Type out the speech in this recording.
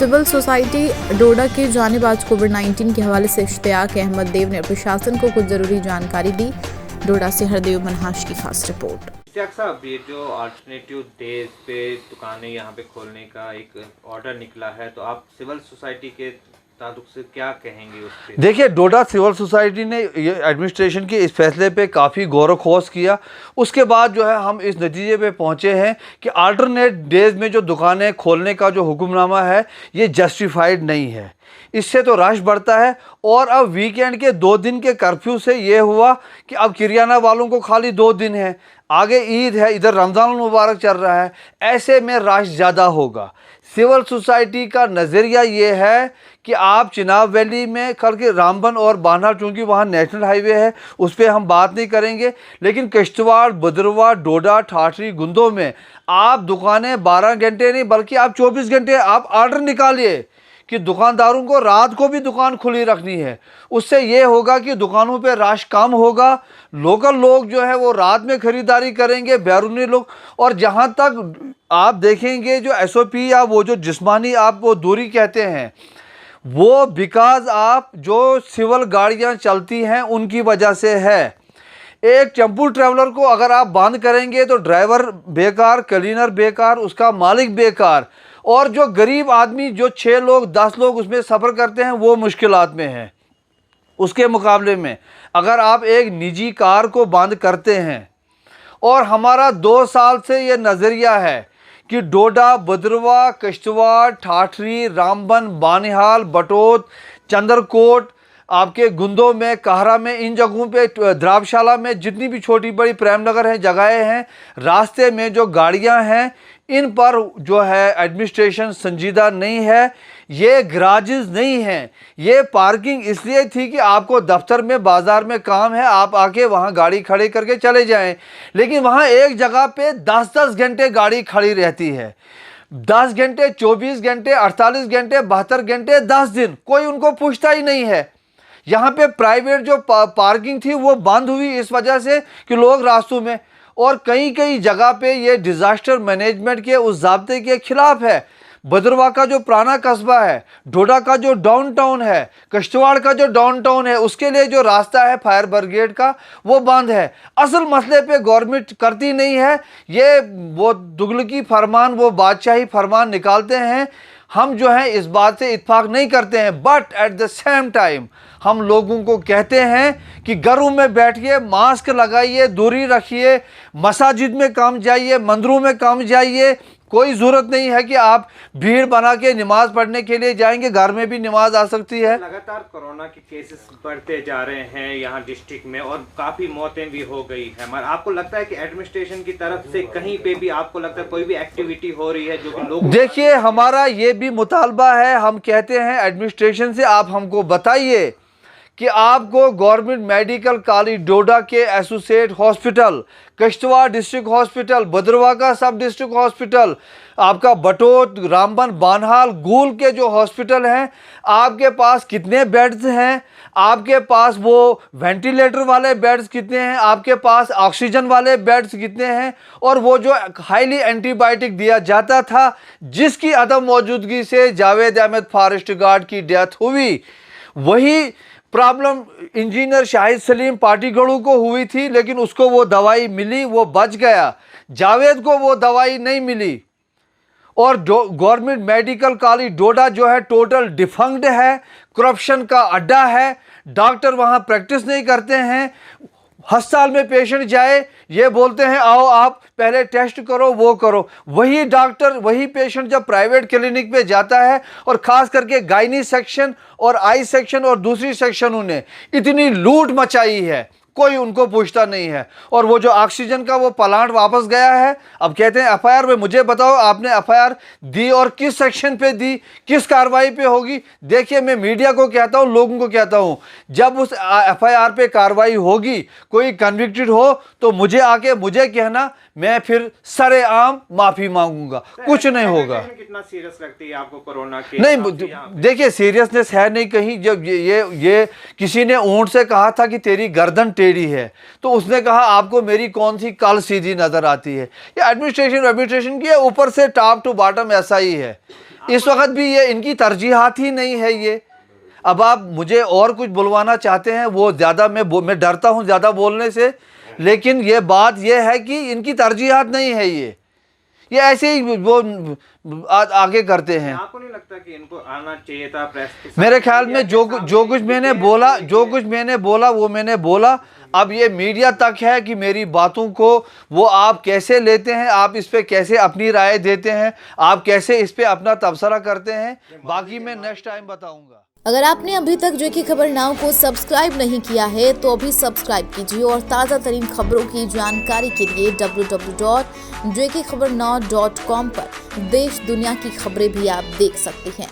Civil society डोडा के जानेबाज कोविड-19 के हवाले से इश्तियाक अहमद देव ने प्रशासन को कुछ जरूरी जानकारी दी। डोडा से हरदेव मनहाश की खास रिपोर्ट। इश्तियाक साहब, ये जो अल्टरनेटिव डेज पे दुकानें यहाँ पे खोलने का एक ऑर्डर निकला है, तो आप सिविल सोसाइटी के ताल्लुक से क्या कहेंगे उस पे? देखिए, डोडा सिविल सोसाइटी ने ये एडमिनिस्ट्रेशन के इस फैसले पे काफ़ी गौर खोज किया। उसके बाद जो है हम इस नतीजे पे पहुँचे हैं कि अल्टरनेट डेज में जो दुकानें खोलने का जो हुक्मनामा है ये जस्टिफाइड नहीं है। इससे तो रश बढ़ता है और अब वीकेंड के 2 दिन के कर्फ्यू से ये हुआ कि अब किरियाना वालों को खाली 2 दिन है, आगे ईद है, इधर रमज़ान मुबारक चल रहा है, ऐसे में रश ज़्यादा होगा। सिविल सोसाइटी का नज़रिया ये है कि आप चिनाब वैली में कल के रामबन और बानहाल, चूँकि वहाँ नेशनल हाईवे है उस पर हम बात नहीं करेंगे, लेकिन किश्तवाड़, भद्रवाह, डोडा, ठाठरी, गुंदों में आप दुकानें 12 घंटे नहीं बल्कि आप 24 घंटे आप ऑर्डर निकालिए कि दुकानदारों को रात को भी दुकान खुली रखनी है। उससे ये होगा कि दुकानों पे रश कम होगा, लोकल लोग जो है वो रात में ख़रीदारी करेंगे, बैरूनी लोग। और जहाँ तक आप देखेंगे जो SOP या वो जो जिस्मानी आप वो दूरी कहते हैं, वो बिकॉज आप जो सिविल गाड़ियाँ चलती हैं उनकी वजह से है। एक टेम्पो ट्रैवलर को अगर आप बंद करेंगे तो ड्राइवर बेकार, क्लीनर बेकार, उसका मालिक बेकार, और जो गरीब आदमी जो 6 लोग 10 लोग उसमें सफ़र करते हैं वो मुश्किलात में हैं। उसके मुकाबले में अगर आप एक निजी कार को बंद करते हैं, और हमारा 2 साल से ये नज़रिया है कि डोडा, भद्रवाह, किश्तवाड़, ठाठरी, रामबन, बानिहाल, बटोत, चंद्रकोट, आपके गुंदों में, कहरा में, इन जगहों पे, द्राबशाला में, जितनी भी छोटी बड़ी प्रेमनगर हैं जगहें हैं, रास्ते में जो गाड़ियां हैं इन पर जो है एडमिनिस्ट्रेशन संजीदा नहीं है। ये गराजेस नहीं हैं, ये पार्किंग इसलिए थी कि आपको दफ्तर में, बाज़ार में काम है, आप आके वहाँ गाड़ी खड़ी करके चले जाएं, लेकिन वहाँ एक जगह पे 10-10 घंटे गाड़ी खड़ी रहती है। 10 घंटे, 24 घंटे, 48 घंटे, 72 घंटे, 10 दिन, कोई उनको पूछता ही नहीं है। यहाँ पे प्राइवेट जो पार्किंग थी वो बंद हुई इस वजह से कि लोग रास्तों में, और कई कई जगह पे ये डिज़ास्टर मैनेजमेंट के उस ज़ाब्ते के खिलाफ है। भद्रवाह का जो पुराना कस्बा है, डोडा का जो डाउनटाउन है, किश्तवाड़ का जो डाउनटाउन है, उसके लिए जो रास्ता है फायर ब्रिगेड का वो बंद है। असल मसले पे गवर्नमेंट करती नहीं है, ये वो दुगलकी फरमान, वो बादशाही फरमान निकालते हैं। हम जो है इस बात से इत्फाक नहीं करते हैं, but at the same time हम लोगों को कहते हैं कि घरों में बैठिए, मास्क लगाइए, दूरी रखिए, मसाजिद में कम जाइए, मंदिरों में कम जाइए। कोई ज़रूरत नहीं है कि आप भीड़ बना के नमाज़ पढ़ने के लिए जाएंगे, घर में भी नमाज आ सकती है। लगातार कोरोना के केसेस बढ़ते जा रहे हैं यहाँ डिस्ट्रिक्ट में, और काफ़ी मौतें भी हो गई है। मगर आपको लगता है कि एडमिनिस्ट्रेशन की तरफ से कहीं पे भी आपको लगता है कोई भी एक्टिविटी हो रही है जो कि लोग? देखिए, हमारा ये भी मुतालबा है, हम कहते हैं एडमिनिस्ट्रेशन से आप हमको बताइए कि आपको गवर्नमेंट मेडिकल कॉलेज डोडा के associate hospital, Kishtwar district hospital, Bhaderwah का सब डिस्ट्रिक्ट हॉस्पिटल, आपका बटोत, रामबन, बानहाल, गूल के जो हॉस्पिटल हैं, आपके पास कितने बेड्स हैं, आपके पास वो वेंटिलेटर वाले बेड्स कितने हैं, आपके पास ऑक्सीजन वाले बेड्स कितने हैं, और वो जो हाईली एंटीबायोटिक दिया जाता था जिसकी अदम मौजूदगी से जावेद अहमद फॉरेस्ट गार्ड की डेथ हुई, वही प्रॉब्लम इंजीनियर शाहिद सलीम पाटीगढ़ू को हुई थी, लेकिन उसको वो दवाई मिली, वो बच गया। जावेद को वो दवाई नहीं मिली। और गवर्नमेंट मेडिकल कॉलेज डोडा जो है टोटल डिफंक्ड है, करप्शन का अड्डा है, डॉक्टर वहाँ प्रैक्टिस नहीं करते हैं। अस्पताल में पेशेंट जाए, ये बोलते हैं आओ आप पहले टेस्ट करो, वो करो। वही डॉक्टर, वही पेशेंट जब प्राइवेट क्लिनिक पे जाता है, और ख़ास करके गायनी सेक्शन और आई सेक्शन और दूसरी सेक्शनों ने इतनी लूट मचाई है, कोई उनको पूछता नहीं है। और वो जो ऑक्सीजन का वो प्लांट वापस गया है, अब कहते हैं FIR में, मुझे बताओ आपने FIR दी और किस सेक्शन पे दी, किस कार्रवाई पे होगी? देखिए, मैं मीडिया को कहता हूँ, लोगों को कहता हूँ, जब उस FIR पे कार्रवाई होगी, कोई कन्विक्टेड हो तो मुझे आके मुझे कहना, मैं फिर सरेआम माफ़ी मांगूंगा। कुछ नहीं होगा। कितना सीरियस लगती है आपको कोरोना के? नहीं, देखिए, सीरियसनेस है नहीं कहीं। जब ये किसी ने ऊंट से कहा था कि तेरी गर्दन टेढ़ी है, तो उसने कहा आपको मेरी कौन सी कल सीधी नजर आती है? ये एडमिनिस्ट्रेशन की ऊपर से टॉप टू बॉटम ऐसा ही है। इस वक्त भी ये इनकी तरजीहात ही नहीं है ये। अब आप मुझे और कुछ बुलवाना चाहते हैं, वो ज़्यादा मैं डरता हूँ ज़्यादा बोलने से, लेकिन ये बात ये है कि इनकी तरजीहात नहीं है ये ऐसे ही वो आगे करते हैं। आपको नहीं लगता कि इनको आना चाहिए था प्रेस के साथ? मेरे ख्याल में जो कुछ मैंने बोला वो मैंने बोला। अब ये मीडिया तक है कि मेरी बातों को वो आप कैसे लेते हैं, आप इस पे कैसे अपनी राय देते हैं, आप कैसे इस पे अपना तबसरा करते हैं, बाकी मैं नेक्स्ट टाइम बताऊंगा। अगर आपने अभी तक जो की खबर नाउ को सब्सक्राइब नहीं किया है तो अभी सब्सक्राइब कीजिए और ताज़ा तरीन खबरों की जानकारी के लिए www.jkhabarnow.com पर देश दुनिया की खबरें भी आप देख सकते हैं।